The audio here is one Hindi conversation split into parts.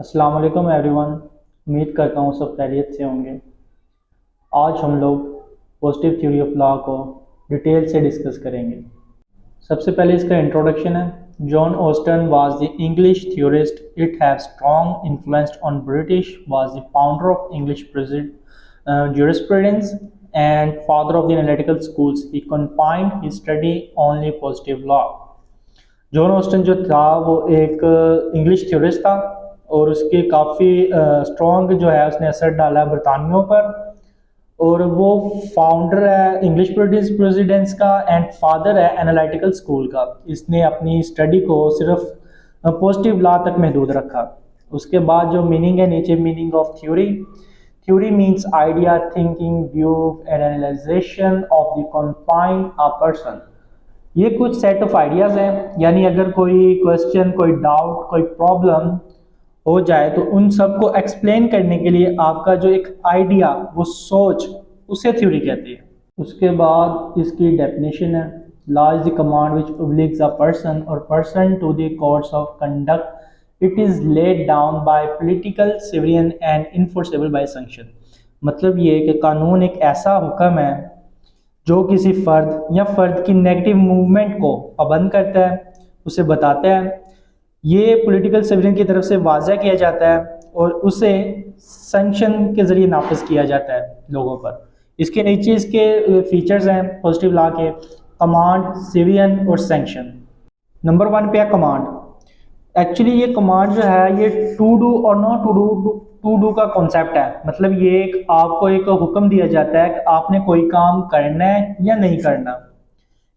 अस्सलाम वालेकुम एवरीवन। उम्मीद करता हूँ सब खैरियत से होंगे। आज हम लोग पॉजिटिव थ्योरी ऑफ लॉ को डिटेल से डिस्कस करेंगे। सबसे पहले इसका इंट्रोडक्शन है। John Austin was the English theorist it have strong influence on British, was the founder of English jurisprudence and father of the analytical schools. He confined his study only positive law. John Austin जो था वो एक इंग्लिश थ्योरिस्ट था और उसके काफ़ी स्ट्रॉन्ग जो है उसने असर डाला बरतानियों पर, और वो फाउंडर है इंग्लिश प्रेसिडेंस का एंड फादर है एनालिटिकल स्कूल का। इसने अपनी स्टडी को सिर्फ पॉजिटिव लॉ तक महदूद रखा। उसके बाद जो मीनिंग है नीचे, meaning of theory. Theory means idea, thinking, view and analysation of the confined a person. ये कुछ सेट ऑफ आइडियाज़ हैं, यानी अगर कोई क्वेश्चन, कोई डाउट, कोई प्रॉब्लम हो जाए तो उन सब को एक्सप्लेन करने के लिए आपका जो एक आइडिया, वो सोच, उसे थ्योरी कहते हैं। उसके बाद इसकी डेफिनेशन है, law is the command which obliges a person or person to the codes of conduct. It is laid down by political, civilian and enforceable by sanction. मतलब ये कि कानून एक ऐसा हुक्म है जो किसी फ़र्द या फ़र्द की नेगेटिव मूवमेंट को पाबंद करता है, उसे बताता है। ये पॉलिटिकल सिविलियन की तरफ से वाज़ा किया जाता है और उसे सैंक्शन के ज़रिए नाफिज किया जाता है लोगों पर। इसके नीचे इसके फीचर्स हैं पॉजिटिव लॉ के, कमांड, सिविलियन और सैंक्शन। नंबर 1 पे है कमांड। एक्चुअली ये कमांड जो है ये टू डू और नॉट टू डू का कॉन्सेप्ट है। मतलब ये आपको एक हुक्म दिया जाता है कि आपने कोई काम करना है या नहीं करना।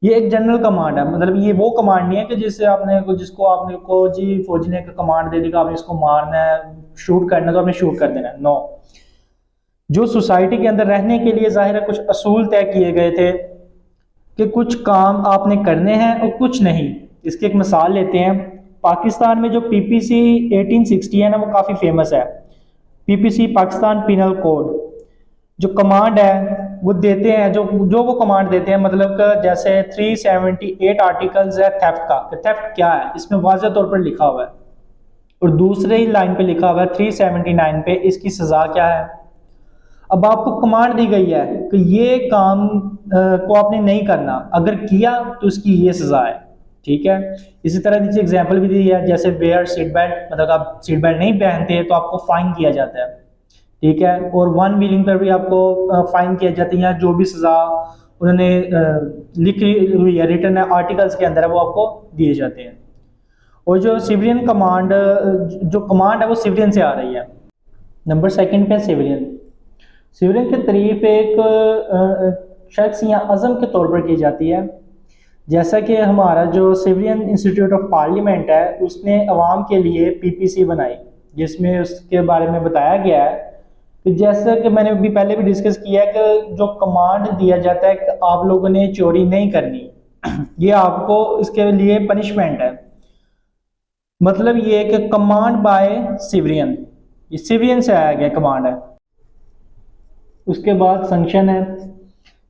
ये एक जनरल कमांड है। मतलब ये वो कमांड नहीं है कि जिससे जिसको आपने को जी फौजी ने कमांड दे दी कि आपने इसको मारना है, शूट करना है तो आपने शूट कर देना है। नो, जो सोसाइटी के अंदर रहने के लिए जाहिर है कुछ असूल तय किए गए थे कि कुछ काम आपने करने हैं और कुछ नहीं। इसकी एक मिसाल लेते हैं। पाकिस्तान में जो पीपीसी 1860 है ना, वो काफ़ी फेमस है। पीपीसी पाकिस्तान पिनल कोड, जो कमांड है वो देते हैं, जो वो कमांड देते हैं, मतलब जैसे 378 आर्टिकल्स है थेफ्ट का, थेफ्ट क्या है इसमें वाज़ह तौर पर लिखा हुआ है, और दूसरे लाइन पे लिखा हुआ है 379 पे इसकी सज़ा क्या है। अब आपको कमांड दी गई है कि ये काम को आपने नहीं करना, अगर किया तो इसकी ये सज़ा है। ठीक है। इसी तरह नीचे एग्जाम्पल भी दी है, जैसे वेयर सीट बेल्ट, मतलब आप सीट बेल्ट नहीं पहनते तो आपको फाइन किया जाता है। ठीक है। और वन व्हीलिंग पर भी आपको फाइन किया जाता है, या जो भी सज़ा उन्होंने लिखी हुई है, रिटर्न है, आर्टिकल्स के अंदर है, वो आपको दिए जाते हैं। और जो सिविलियन कमांड, जो कमांड है वो सिविलियन से आ रही है। नंबर 2 पे सिविलियन। सिविलियन की तारीफ एक शख्स या अज़म के तौर पर की जाती है। जैसा कि हमारा जो सिविलियन इंस्टीट्यूट ऑफ पार्लियामेंट है उसने अवाम के लिए पीपीसी बनाई, जिसमें उसके बारे में बताया गया है कि जैसा कि मैंने अभी पहले भी डिस्कस किया है कि जो कमांड दिया जाता है कि आप लोगों ने चोरी नहीं करनी, ये आपको इसके लिए पनिशमेंट है। मतलब ये कि कमांड बाय सिविलियन, ये सिविलियन से आया गया कमांड है। उसके बाद संक्शन है।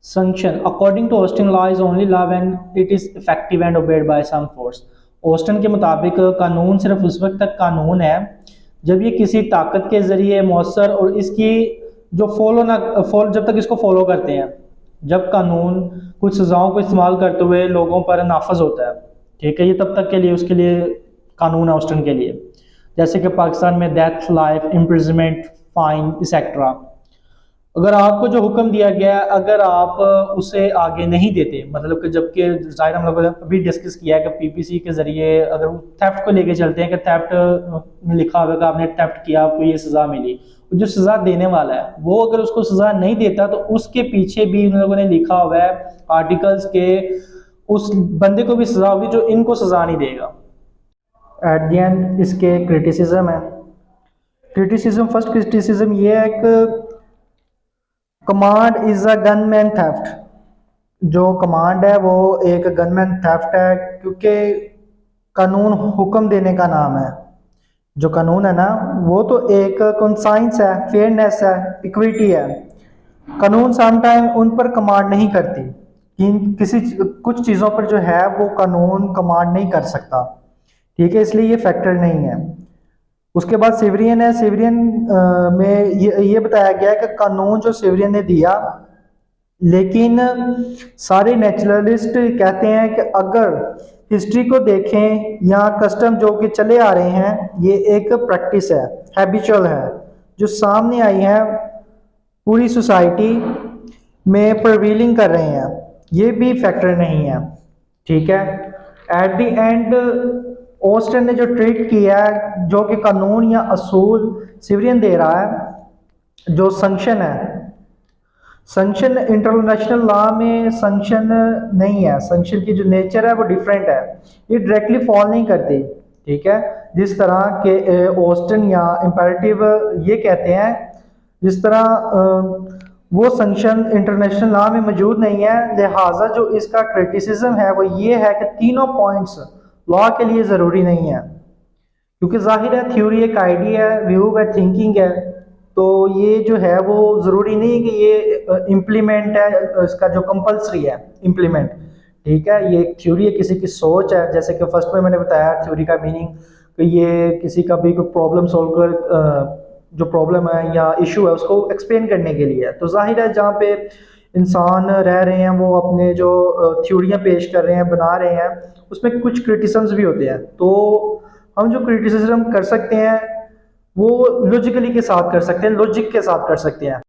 Sanction according to Austin law is only law when it is effective and obeyed by some force. Austin के मुताबिक कानून सिर्फ उस वक्त तक कानून है जब ये किसी ताकत के जरिए मौसर और इसकी जो जब तक इसको फॉलो करते हैं, जब कानून कुछ सजाओं को इस्तेमाल करते हुए लोगों पर नाफज होता है। ठीक है। ये तब तक के लिए उसके लिए कानून है ऑस्टिन के लिए। जैसे कि पाकिस्तान में death, life, imprisonment, fine etcetera. अगर आपको जो हुक्म दिया गया है अगर आप उसे आगे नहीं देते, मतलब कि जबकि ज़ाहिर हम लोगों ने अभी डिस्कस किया है कि पीपीसी के ज़रिए अगर थेफ्ट को लेके चलते हैं कि थेफ्ट में लिखा हुआ कि आपने थेफ्ट किया, आपको ये सज़ा मिली, जो सज़ा देने वाला है वो अगर उसको सज़ा नहीं देता तो उसके पीछे भी उन लोगों ने लिखा हुआ है आर्टिकल्स के, उस बंदे को भी सज़ा होगी जो इनको सज़ा नहीं देगा। एट द एंड इसके क्रिटिसिज्म है। क्रिटिसिज्म, फर्स्ट क्रिटिसिज्म ये है कि command is a gunman theft. जो कमांड है वो एक गनमैन थेफ्ट है, क्योंकि कानून हुक्म देने का नाम है। जो कानून है ना वो तो एक कॉन्साइंस है, फेयरनेस है, इक्विटी है। कानून समटाइम उन पर कमांड नहीं करती कि कुछ चीज़ों पर जो है वो कानून कमांड नहीं कर सकता। ठीक है, इसलिए ये फैक्टर नहीं है। उसके बाद सिवरियन है। सिवरियन में ये बताया गया है कि कानून जो सिवरियन ने दिया, लेकिन सारे नेचुरलिस्ट कहते हैं कि अगर हिस्ट्री को देखें या कस्टम जो कि चले आ रहे हैं, ये एक प्रैक्टिस है, हैबिचुअल है, जो सामने आई है, पूरी सोसाइटी में प्रवीलिंग कर रहे हैं, ये भी फैक्टर नहीं है। ठीक है। एट द एंड ऑस्टिन ने जो ट्रीट किया है, जो कि कानून या असूल सिविलियन दे रहा है, जो संक्शन है, संक्शन इंटरनेशनल लॉ में संक्शन नहीं है, संक्शन की जो नेचर है वो डिफरेंट है, ये डायरेक्टली फॉल नहीं करती। ठीक है। जिस तरह के ऑस्टिन या इंपेरेटिव ये कहते हैं, जिस तरह वो संक्शन इंटरनेशनल लॉ में मौजूद नहीं है, लिहाजा जो इसका क्रिटिसिज्म है वो ये है कि तीनों पॉइंट्स लॉ के लिए ज़रूरी नहीं है, क्योंकि जाहिर है थ्योरी एक आइडिया है, व्यू है, थिंकिंग है, तो ये जो है वो ज़रूरी नहीं कि ये इम्प्लीमेंट है, इसका जो कंपलसरी है इम्प्लीमेंट। ठीक है। ये एक थ्योरी है, किसी की सोच है, जैसे कि फर्स्ट में मैंने बताया थ्योरी का मीनिंग कि ये किसी का भी कोई प्रॉब्लम सॉल्व कर, जो प्रॉब्लम है या इशू है उसको एक्सप्लेन करने के लिए है। तो जाहिर है जहाँ पे इंसान रह रहे हैं वो अपने जो थ्योरियाँ पेश कर रहे हैं, बना रहे हैं, उसमें कुछ क्रिटिसिज्म्स भी होते हैं। तो हम जो क्रिटिसिज्म कर सकते हैं वो लॉजिकली के साथ कर सकते हैं, लॉजिक के साथ कर सकते हैं।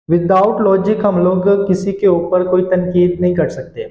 विदाउट लॉजिक हम लोग किसी के ऊपर कोई तनकीद नहीं कर सकते।